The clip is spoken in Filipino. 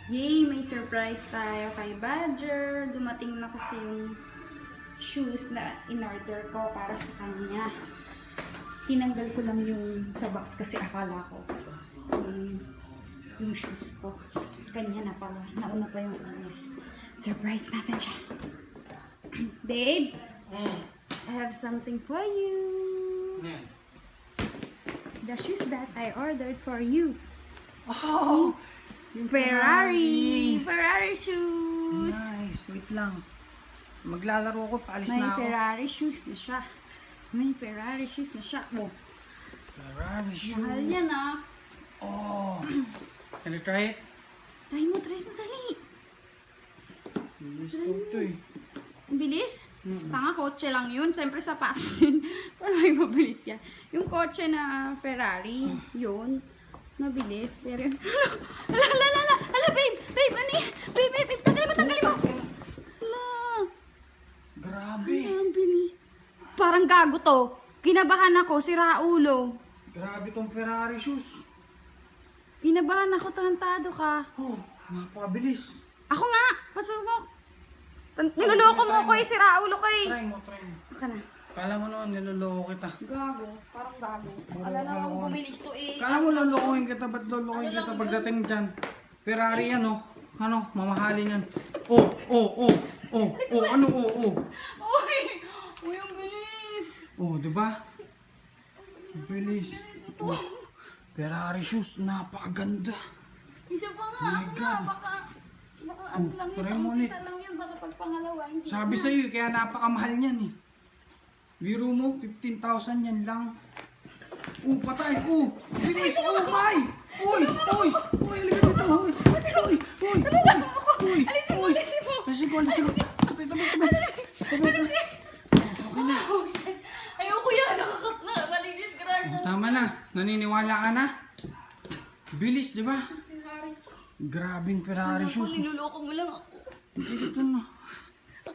Yay! May surprise tayo kay Badger. Dumating na kasi yung shoes na in-order ko para sa kanya. Tinanggal ko lang yung sa box kasi akala ko yung shoes ko. Kanya na pala. Nauna pa yung kanya. Surprise natin siya. Babe, I have something for you. The shoes that I ordered for you. Oh! Ferrari! Ferrari shoes! Nice, wait lang. Maglalaro ko, paalis May na ako. Ferrari shoes na siya. May Ferrari shoes na siya. Oh, Ferrari shoes. mahal yan ah. Oh! Can I try it? Try mo, dali. Bilis to eh. Ang bilis? Tanga, kotse lang yun. Siyempre sapatos yun. Pero may mabilis yan. Yung kotse na Ferrari, yun. Mabilis. Pero yun. Hala, babe! Ano yan? Babe! Tanggalin mo! Hala! Grabe. Ang bilis. Parang gago to. Kinabahan ako, sira ulo. Grabe tong Ferrari shoes. Kinabahan ako, tarantado ka. Oh, napakabilis. Ako nga! Pasubok! Niloloko mo ko eh, sira ulo ko eh. Try mo. Baka na. Kala mo naman niloloko kita. Gago, parang gago. Wala na akong bumilis to eh. Kala mo lolokohin kita, ba't lolokohin kita pagdating dyan? Ferrari yan oh. Ano, mamahalin yan. Oh, ano, Uy, ang bilis! Oh, di ba? Bilis. Oh, Ferrari shoes, napakaganda. Isa pa nga, Oh my ako nga, God. baka ano lang yun, try sa mo ulit. umpisa lang yun, baka pag pangalawa, hindi Sabi na. sa'yo, kaya napakamahal niyan eh. Biro mo, 15,000 yan lang. Oh, patay! Oh! Bilis! Oh, my! Uy! Halika dito! Uy! Alisin mo! Alisin ko! Tabi! Okay na. Ayoko yan, nakakot na, nalidiscrash na. Tama na. Naniniwala ka na? Bilis, di ba? Ferrari to. Grabing Ferrari Ako, shoes. niloloko mo lang ako. Ito na.